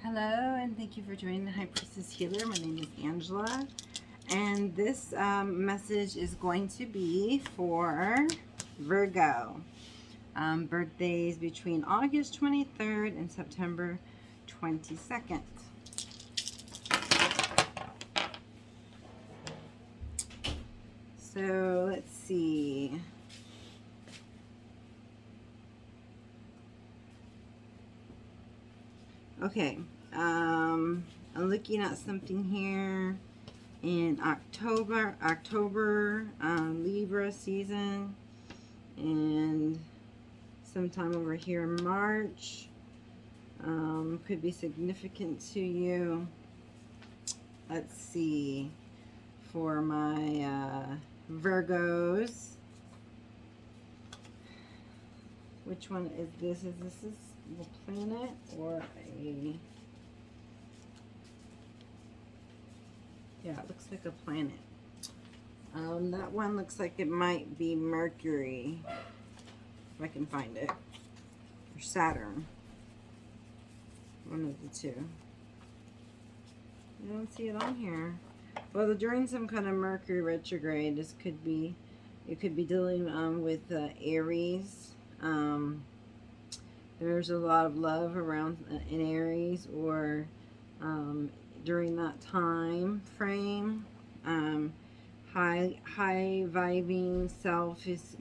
Hello, and thank you for joining the High Priestess Healer. My name is Angela, and this message is going to be for Virgo. Birthdays between August 23rd and September 22nd. So let's see. Okay, I'm looking at something here in October, Libra season, and sometime over here in March. Could be significant to you. Let's see, for my Virgos, which one is this? Is this the planet or a... Yeah, it looks like a planet. That one looks like it might be Mercury, if I can find it, or Saturn. One of the two. I don't see it on here. Well, during some kind of Mercury retrograde, this could be, you could be dealing with Aries. There's a lot of love around in Aries, or during that time frame. High vibing self is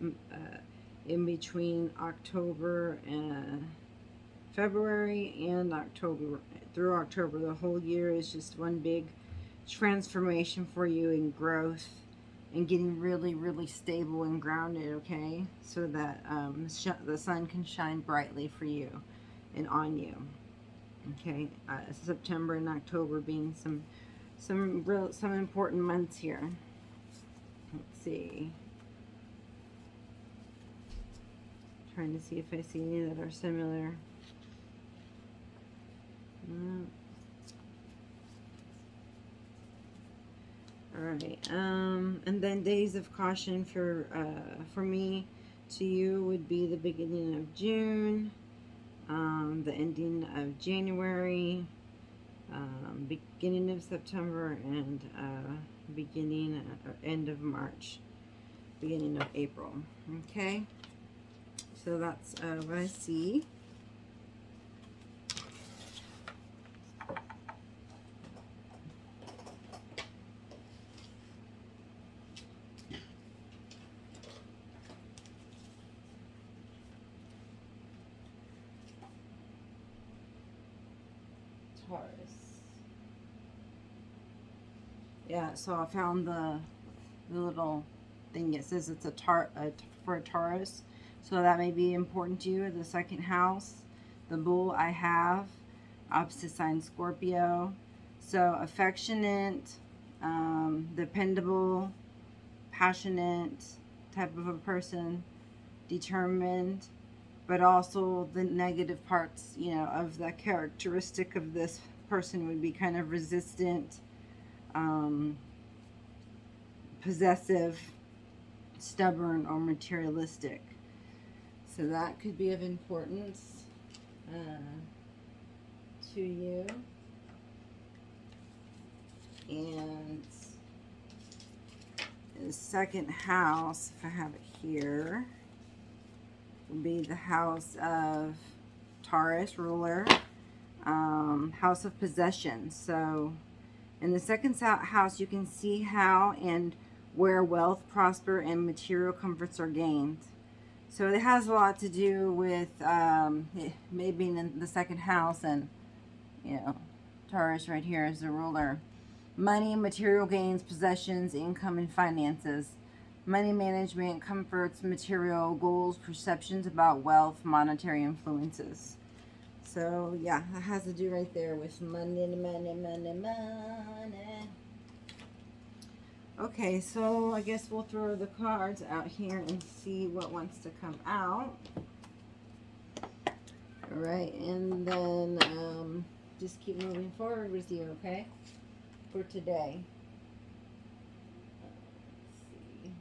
in between October and February and October. Through October, the whole year is just one big transformation for you in growth and getting really stable and grounded, okay? So that the sun can shine brightly for you and on you, okay? September and October being some important months here. Let's see. Trying to see if I see any that are similar. Alright, and then days of caution for me to you would be the beginning of June, the ending of January, beginning of September, and beginning end of March, beginning of April. Okay, so that's what I see. Taurus. Yeah, so I found the little thing. It says it's for a Taurus, so that may be important to you. The second house, the bull I have, opposite sign Scorpio. So affectionate, dependable, passionate type of a person, determined, but also the negative parts, you know, of the characteristic of this person would be kind of resistant, possessive, stubborn, or materialistic. So that could be of importance to you. And the second house, if I have it here, would be the house of Taurus ruler, house of possession. So in the second house, you can see how and where wealth, prosper, and material comforts are gained. So it has a lot to do with maybe in the second house, and you know, Taurus right here is the ruler. Money, material gains, possessions, income, and finances. Money management, comforts, material goals, perceptions about wealth, monetary influences. So yeah, that has to do right there with money. Okay, so I guess we'll throw the cards out here and see what wants to come out. All right, and then just keep moving forward with you, okay, for today. Let's see.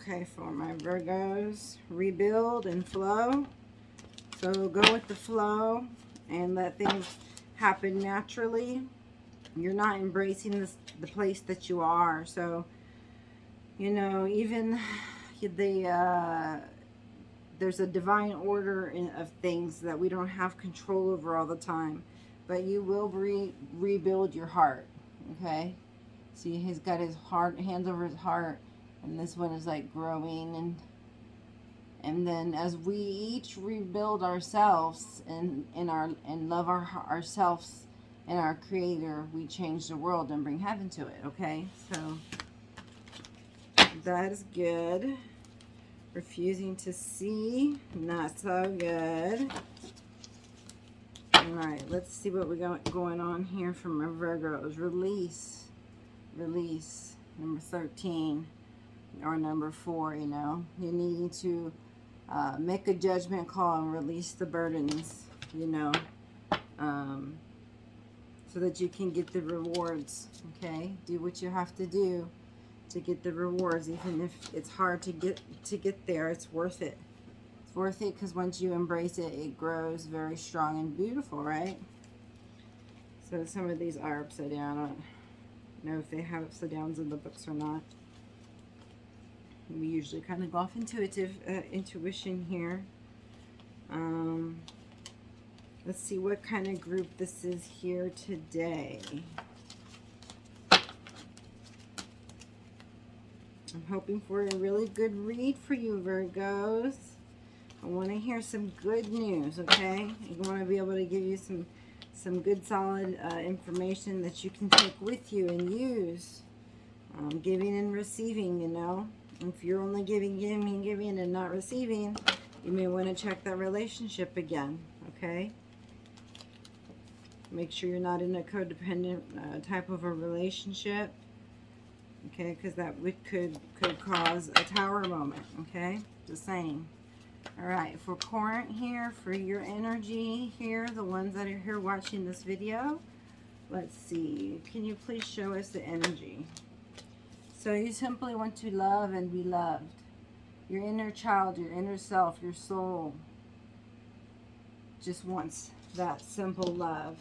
Okay, for my Virgos, rebuild and flow. So go with the flow and let things happen naturally. You're not embracing the place that you are. So, you know, even there's a divine order of things that we don't have control over all the time. But you will rebuild your heart, okay? See, he's got his heart, hands over his heart, and this one is like growing, and then as we each rebuild ourselves and love ourselves and our Creator, we change the world and bring heaven to it. Okay, so that is good. Refusing to see, not so good. All right, let's see what we got going on here from our Virgos. Release, number 13 or number 4. You know, you need to make a judgment call and release the burdens. You know, so that you can get the rewards. Okay, do what you have to do to get the rewards, even if it's hard to get there. It's worth it. It's worth it because once you embrace it, it grows very strong and beautiful, right? So some of these are upside down. I don't know if they have upside downs in the books or not. We usually kind of go off intuition here. Let's see what kind of group this is here today. I'm hoping for a really good read for you, Virgos. I want to hear some good news, okay? I want to be able to give you some good, solid information that you can take with you and use. Giving and receiving, you know. If you're only giving and not receiving, you may want to check that relationship again, okay? Make sure you're not in a codependent type of a relationship. Okay, because that could cause a tower moment, okay? Just saying. All right, for current here, for your energy here, the ones that are here watching this video, let's see. Can you please show us the energy? So you simply want to love and be loved. Your inner child, your inner self, your soul just wants that simple love.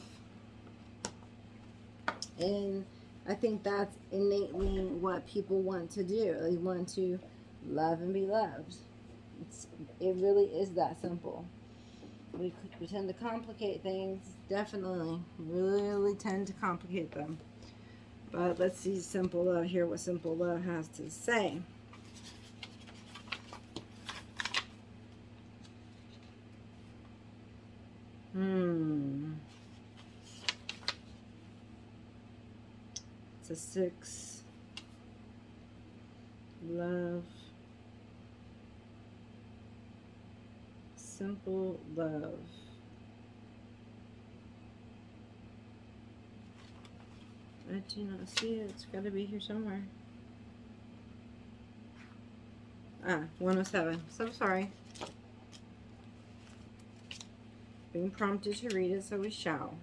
And I think that's innately what people want to do. They want to love and be loved. It really is that simple. We tend to complicate things, definitely. Really tend to complicate them. But let's see simple love, hear what simple love has to say. It's a 6. Love. Simple love. I do not see it. It's got to be here somewhere. 107. So sorry. Being prompted to read it, so we shall.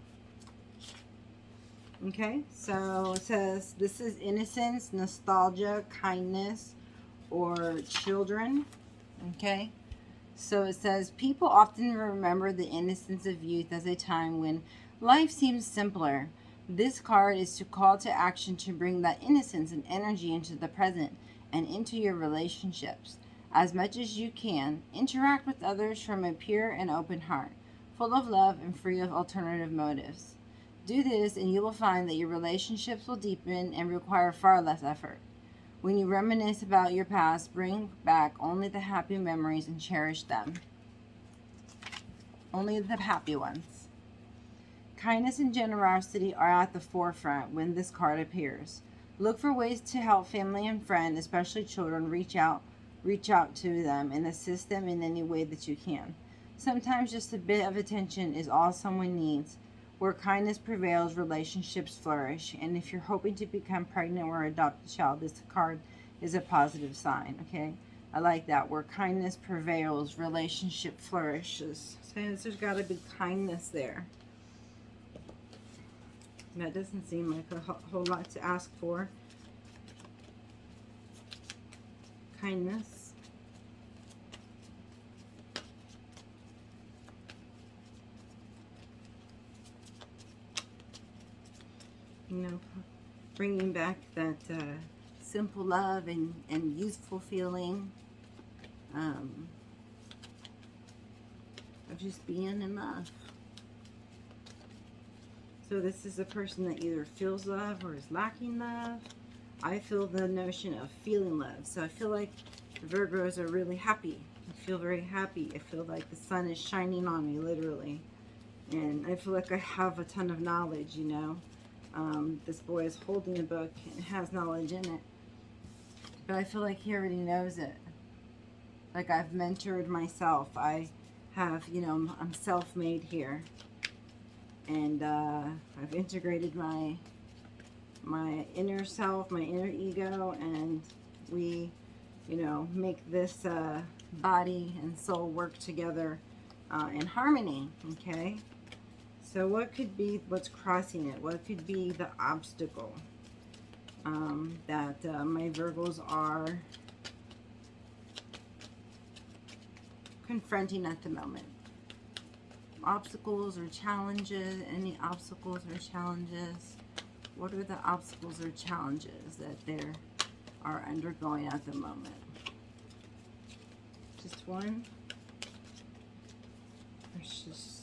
Okay, so it says this is innocence, nostalgia, kindness, or children. Okay, so it says people often remember the innocence of youth as a time when life seems simpler. This card is to call to action to bring that innocence and energy into the present and into your relationships. As much as you can, interact with others from a pure and open heart, full of love and free of alternative motives. Do this and you will find that your relationships will deepen and require far less effort. When you reminisce about your past, bring back only the happy memories and cherish them. Only the happy ones. Kindness and generosity are at the forefront when this card appears. Look for ways to help family and friends, especially children. Reach out to them and assist them in any way that you can. Sometimes just a bit of attention is all someone needs. Where kindness prevails, relationships flourish. And if you're hoping to become pregnant or adopt a child, this card is a positive sign, okay? I like that. Where kindness prevails, relationship flourishes. So there's got to be kindness there. That doesn't seem like a whole lot to ask for. kindness. You know, bringing back that simple love and youthful feeling of just being in love. So this is a person that either feels love or is lacking love. I feel the notion of feeling love. So I feel like the Virgos are really happy. I feel very happy. I feel like the sun is shining on me, literally. And I feel like I have a ton of knowledge, you know. This boy is holding a book and has knowledge in it. But I feel like he already knows it. Like I've mentored myself. I have, you know, I'm self-made here. And I've integrated my inner self, my inner ego, and we, you know, make this body and soul work together in harmony, okay? So what could be what's crossing it? What could be the obstacle that my Virgos are confronting at the moment? Obstacles or challenges? Any obstacles or challenges? What are the obstacles or challenges that they are undergoing at the moment? Just one? There's just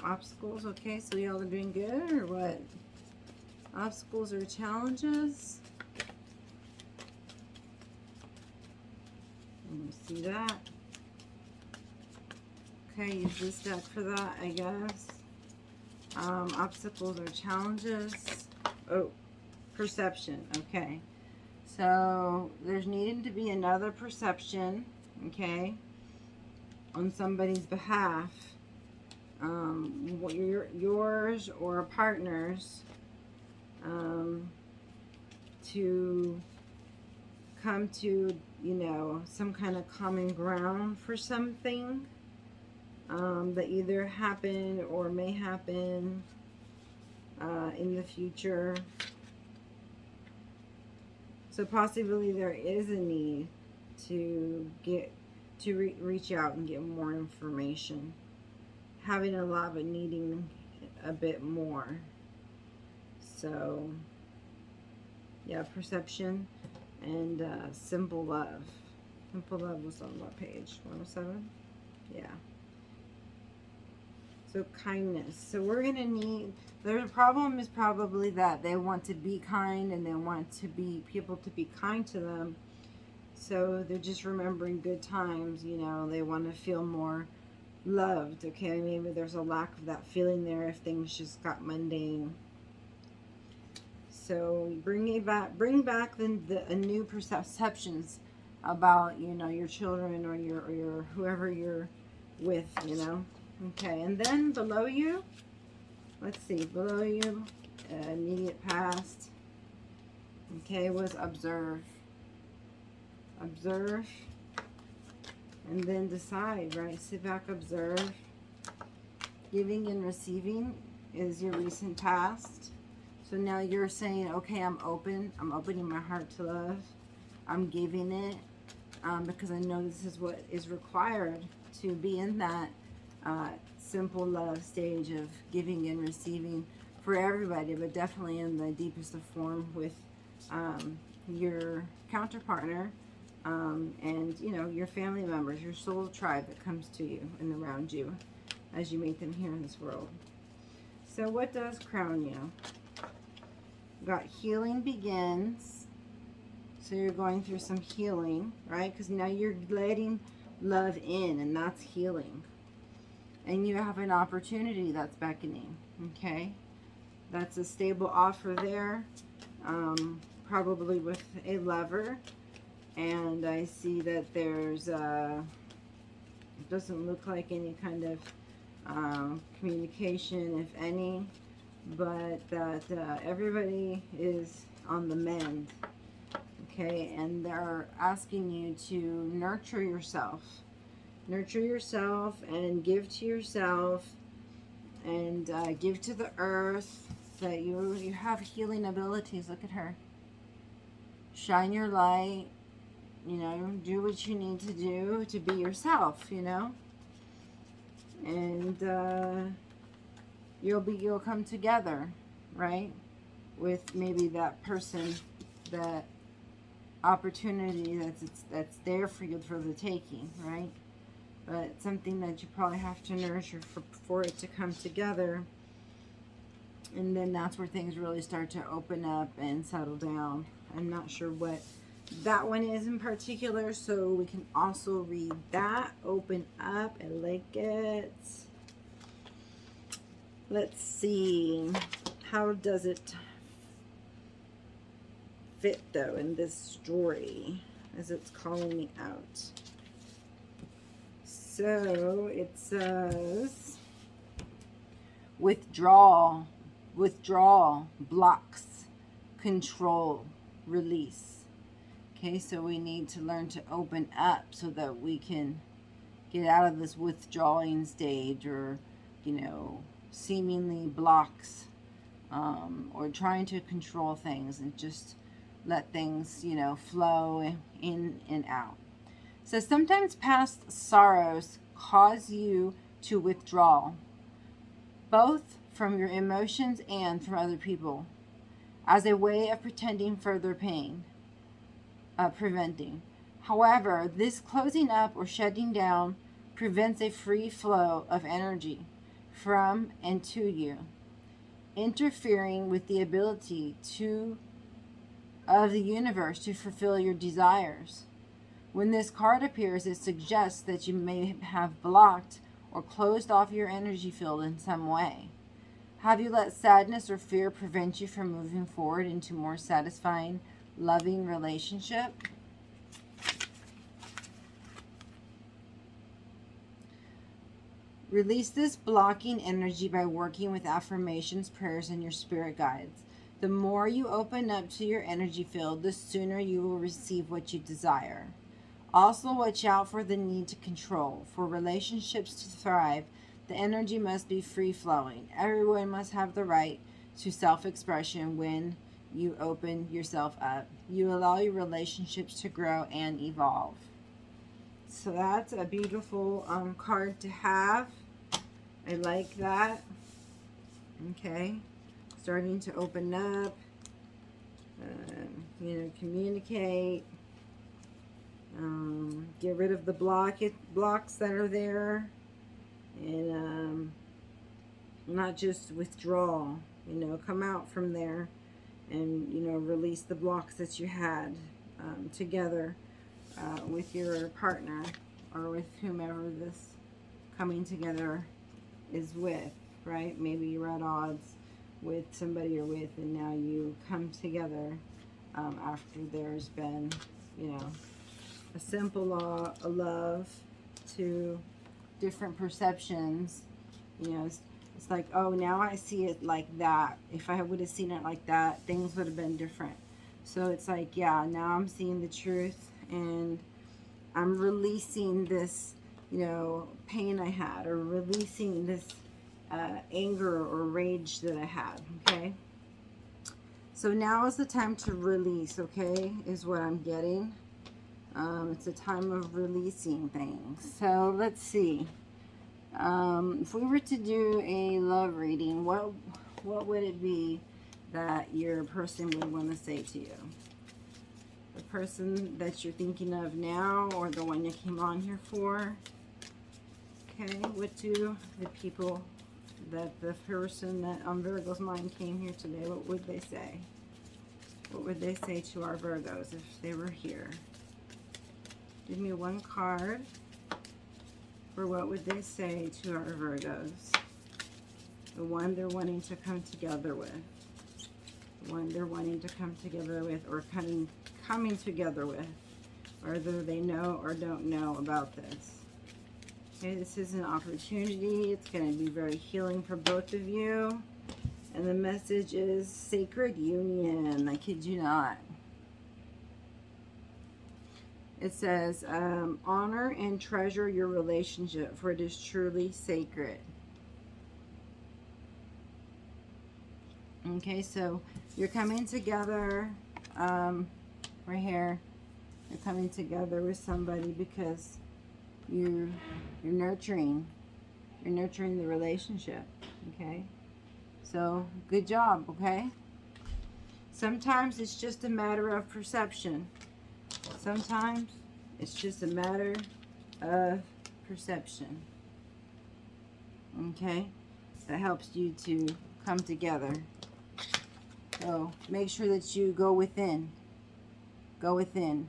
obstacles. Okay, so y'all are doing good or what? Obstacles or challenges? Let me see that. Okay, use this deck for that, I guess. Obstacles or challenges. Oh, perception. Okay. So there's needing to be another perception, okay, on somebody's behalf. Yours or a partner's, to come to, you know, some kind of common ground for something that either happened or may happen in the future. So possibly there is a need to reach out and get more information. Having a lot but needing a bit more. So yeah, perception and simple love. Simple love was on what page? 107? Yeah. So kindness. So we're going to need, their problem is probably that they want to be kind and they want to be people to be kind to them. So they're just remembering good times, you know, they want to feel more loved. Okay, maybe there's a lack of that feeling there if things just got mundane. So bring back a new perceptions about, you know, your children or your whoever you're with, you know. Okay, and then below you, let's see, below you, immediate past, okay, was observe. Observe, and then decide, right? Sit back, observe. Giving and receiving is your recent past. So now you're saying, okay, I'm open. I'm opening my heart to love. I'm giving it because I know this is what is required to be in that simple love stage of giving and receiving for everybody, but definitely in the deepest of form with your counterpartner and, you know, your family members, your soul tribe that comes to you and around you as you meet them here in this world. So what does crown you? Got healing begins. So you're going through some healing, right? Because now you're letting love in, and that's healing. And you have an opportunity that's beckoning, okay? That's a stable offer there, probably with a lover. And I see that there's, it doesn't look like any kind of communication, if any, but that everybody is on the mend, okay? And they're asking you to nurture yourself. Nurture yourself and give to yourself and give to the earth that you have healing abilities. Look at her. shine your light, you know, do what you need to do to be yourself, you know, and you'll come together, right, with maybe that person, that opportunity that's there for you for the taking, right? But something that you probably have to nurture for it to come together. And then that's where things really start to open up and settle down. I'm not sure what that one is in particular, so we can also read that. Open up. I like it. Let's see. How does it fit, though, in this story as it's calling me out? So it says withdrawal, blocks, control, release. Okay, so we need to learn to open up so that we can get out of this withdrawing stage, or, you know, seemingly blocks, or trying to control things, and just let things, you know, flow in and out. So sometimes past sorrows cause you to withdraw, both from your emotions and from other people, as a way of preventing. However, this closing up or shutting down prevents a free flow of energy from and to you, interfering with the ability of the universe to fulfill your desires. When this card appears, it suggests that you may have blocked or closed off your energy field in some way. Have you let sadness or fear prevent you from moving forward into more satisfying, loving relationship? Release this blocking energy by working with affirmations, prayers, and your spirit guides. The more you open up to your energy field, the sooner you will receive what you desire. Also, watch out for the need to control. For relationships to thrive, the energy must be free-flowing. Everyone must have the right to self-expression. When you open yourself up, you allow your relationships to grow and evolve. So that's a beautiful card to have. I like that. Okay. Starting to open up. You know, communicate. Get rid of the blocks that are there, and not just withdraw, you know, come out from there and, you know, release the blocks that you had together with your partner or with whomever this coming together is with, right? Maybe you're at odds with somebody you're with, and now you come together after there's been, you know, a simple law, a love, to different perceptions. You know, it's like, oh, now I see it like that. If I would have seen it like that, things would have been different. So it's like, yeah, now I'm seeing the truth, and I'm releasing this, you know, pain I had, or releasing this anger or rage that I had, okay? So now is the time to release, okay, is what I'm getting. It's a time of releasing things. So let's see. If we were to do a love reading, what would it be that your person would want to say to you? The person that you're thinking of now, or the one you came on here for? Okay, what do the people, that the person that on Virgo's mind came here today, what would they say? What would they say to our Virgos if they were here? Give me one card for what would they say to our Virgos. The one they're wanting to come together with. The one they're wanting to come together with, or coming together with. Whether they know or don't know about this. Okay, this is an opportunity. It's going to be very healing for both of you. And the message is sacred union. I kid you not. It says, honor and treasure your relationship, for it is truly sacred. Okay, so you're coming together right here. You're coming together with somebody because you're nurturing. You're nurturing the relationship, okay? So, good job, okay? Sometimes it's just a matter of perception. Sometimes it's just a matter of perception, okay? That helps you to come together. So, make sure that you go within. Go within,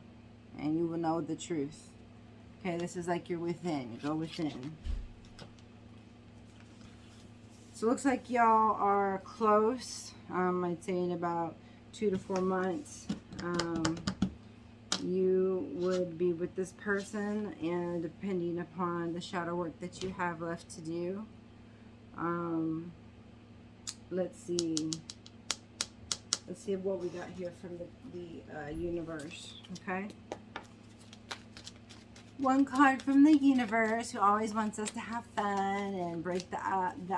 and you will know the truth. Okay, this is like you're within. You go within. So it looks like y'all are close. I'd say in about 2 to 4 months, you would be with this person, and depending upon the shadow work that you have left to do. Let's see. Let's see what we got here from the universe. Okay. One card from the universe, who always wants us to have fun and break the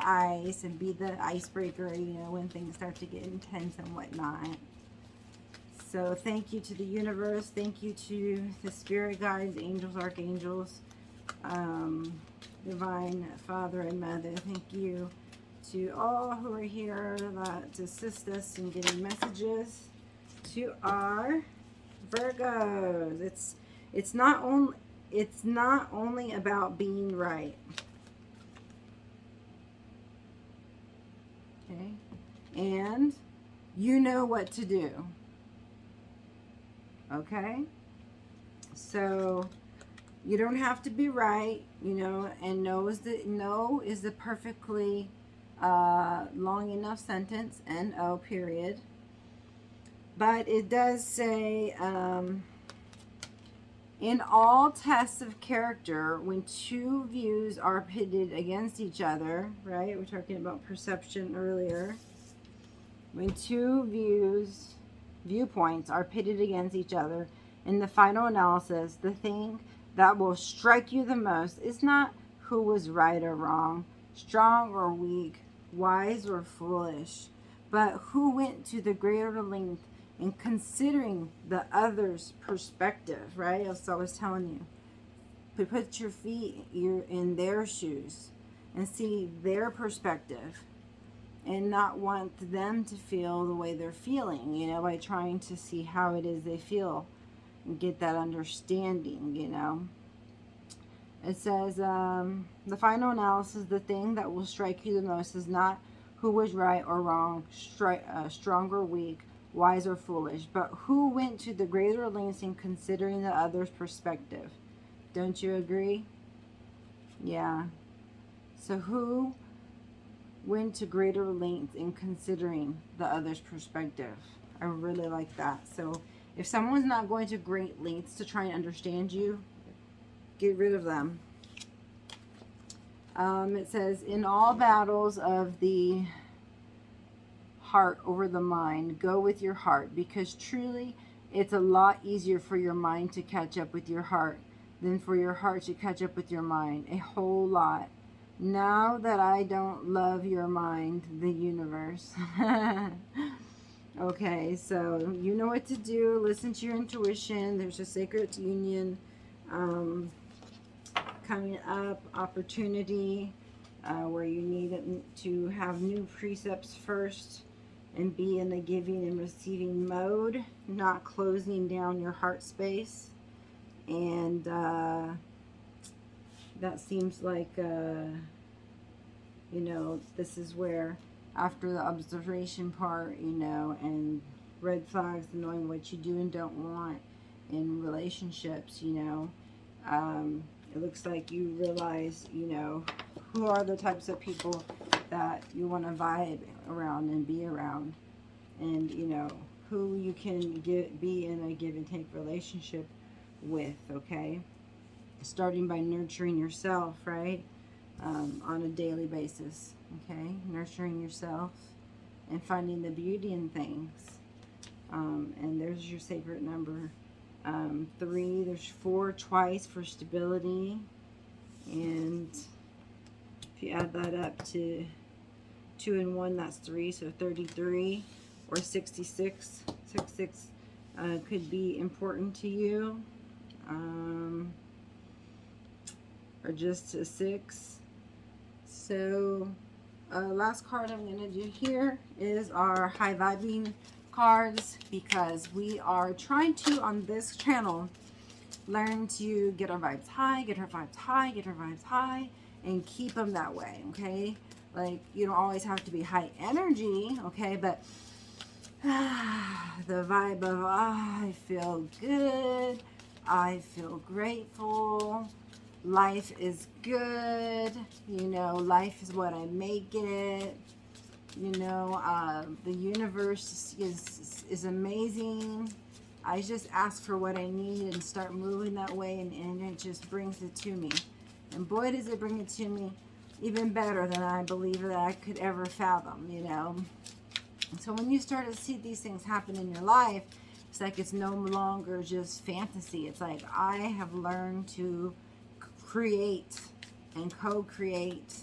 ice and be the icebreaker, you know, when things start to get intense and whatnot. So thank you to the universe. Thank you to the spirit guides, angels, archangels, divine father and mother. Thank you to all who are here to assist us in getting messages. To our Virgos, it's not only about being right. Okay? And you know what to do. Okay? So you don't have to be right, you know, and no is the perfectly long enough sentence, N-O, period. But it does say, in all tests of character, when two views are pitted against each other, right? We're talking about perception earlier. When two viewpoints are pitted against each other, in the final analysis, the thing that will strike you the most is not who was right or wrong, strong or weak, wise or foolish, but who went to the greater length in considering the other's perspective, right? As I was telling you, to put your feet in their shoes and see their perspective, and not want them to feel the way they're feeling, you know, by trying to see how it is they feel and get that understanding, you know. It says, the final analysis, the thing that will strike you the most is not who was right or wrong, strong or weak, wise or foolish, but who went to the greater lengths in considering the other's perspective. Don't you agree? Yeah. So who went to greater lengths in considering the other's perspective? I really like that. So if someone's not going to great lengths to try and understand you, get rid of them. It says, in all battles of the heart over the mind, go with your heart, because truly it's a lot easier for your mind to catch up with your heart than for your heart to catch up with your mind. A whole lot. Now that I don't love your mind, the universe. Okay, so you know what to do. Listen to your intuition. There's a sacred union coming up, opportunity where you need to have new precepts first and be in a giving and receiving mode, not closing down your heart space. And that seems like, you know, this is where after the observation part, you know, and red flags, and knowing what you do and don't want in relationships, you know, it looks like you realize, you know, who are the types of people that you want to vibe around and be around, and, you know, who you can be in a give and take relationship with, okay? Starting by nurturing yourself, right? On a daily basis, okay? Nurturing yourself and finding the beauty in things. And there's your sacred number. 3, there's 4 twice for stability. And if you add that up to 2 and 1, that's 3, so 33, or 66. 66 could be important to you. Or just a 6. So last card I'm going to do here is our high vibing cards, because we are trying to, on this channel, learn to get our vibes high, get our vibes high, get our vibes high, and keep them that way, okay? Like, you don't always have to be high energy, okay? But the vibe of, I feel good, I feel grateful, life is good, you know, life is what I make it, you know, the universe is amazing. I just ask for what I need and start moving that way, and it just brings it to me. And boy, does it bring it to me even better than I believe that I could ever fathom, you know. So when you start to see these things happen in your life, it's like it's no longer just fantasy. It's like I have learned to create and co-create,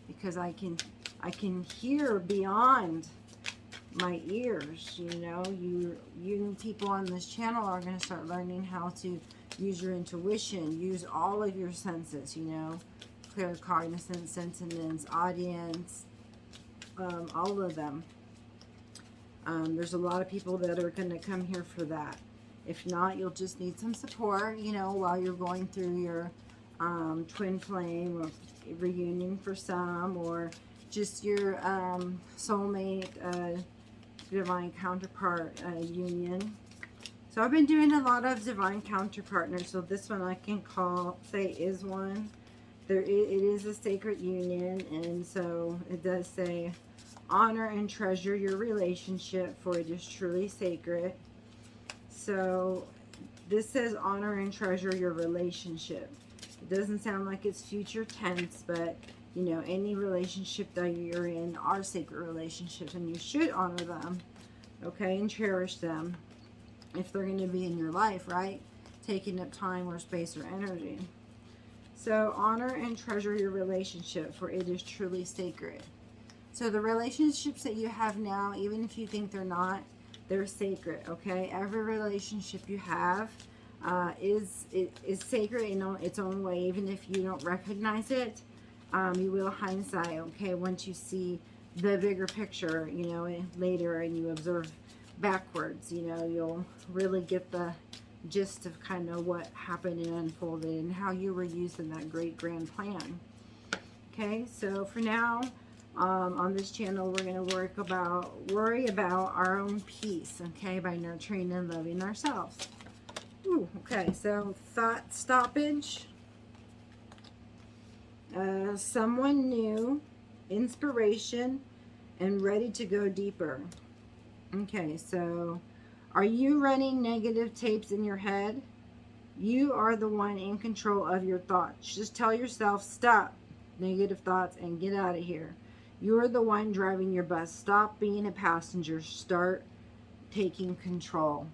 because I can hear beyond my ears, you know. You people on this channel are going to start learning how to use your intuition, use all of your senses, you know, clear cognizance, sentience, audience, all of them. There's a lot of people that are going to come here for that. If not, you'll just need some support, you know, while you're going through your twin flame or reunion for some, or just your soulmate, divine counterpart union. So I've been doing a lot of divine counterpartners, so this one I can say is one. It is a sacred union, and so it does say, honor and treasure your relationship, for it is truly sacred. So this says honor and treasure your relationship. It doesn't sound like it's future tense, but you know, any relationship that you're in are sacred relationships, and you should honor them, okay, and cherish them if they're going to be in your life, right? Taking up time or space or energy. So honor and treasure your relationship, for it is truly sacred. So the relationships that you have now, even if you think they're not, they're sacred, okay? Every relationship you have is sacred in its own way, even if you don't recognize it. You will hindsight, okay, once you see the bigger picture, you know, later, and you observe backwards, you know, you'll really get the gist of kind of what happened and unfolded and how you were used in that great grand plan. Okay, so for now, on this channel, we're going to worry about our own peace, okay, by nurturing and loving ourselves. Ooh, okay, so thought stoppage. Someone new, inspiration, and ready to go deeper. Okay, so are you running negative tapes in your head? You are the one in control of your thoughts. Just tell yourself, stop negative thoughts and get out of here. You're the one driving your bus. Stop being a passenger. Start taking control.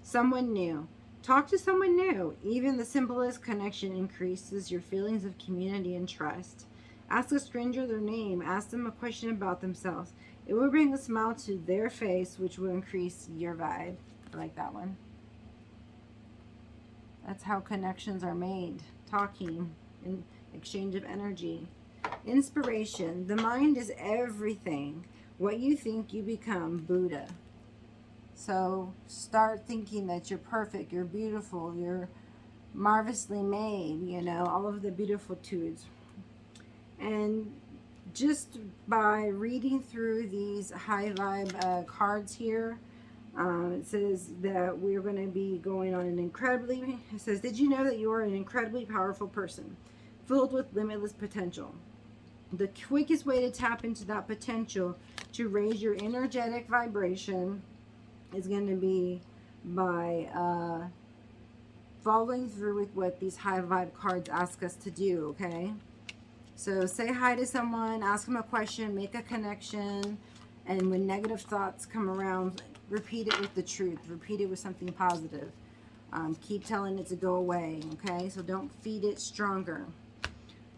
Someone new. Talk to someone new. Even the simplest connection increases your feelings of community and trust. Ask a stranger their name. Ask them a question about themselves. It will bring a smile to their face, which will increase your vibe. I like that one. That's how connections are made. Talking and exchange of energy. Inspiration. The mind is everything. What you think, you become. Buddha. So start thinking that you're perfect, you're beautiful, you're marvelously made, you know, all of the beautiful tudes. And just by reading through these high vibe cards here, it says that we're going to be going on it says, did you know that you are an incredibly powerful person, filled with limitless potential? The quickest way to tap into that potential to raise your energetic vibration is going to be by following through with what these high vibe cards ask us to do, okay? So say hi to someone, ask them a question, make a connection, and when negative thoughts come around, repeat it with the truth. Repeat it with something positive. Keep telling it to go away, okay? So don't feed it stronger.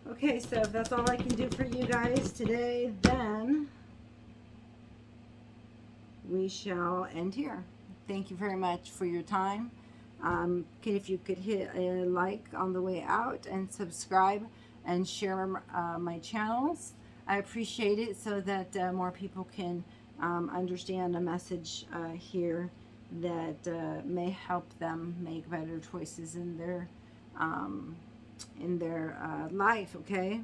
Okay, so if that's all I can do for you guys today, then we shall end here. Thank you very much for your time. If you could hit a like on the way out and subscribe and share my channels, I appreciate it, so that more people can understand a message here that may help them make better choices in their life. Okay,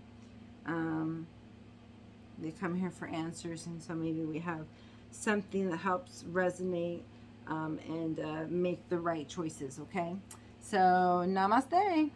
they come here for answers, and so maybe we have something that helps resonate and make the right choices. Okay, so namaste.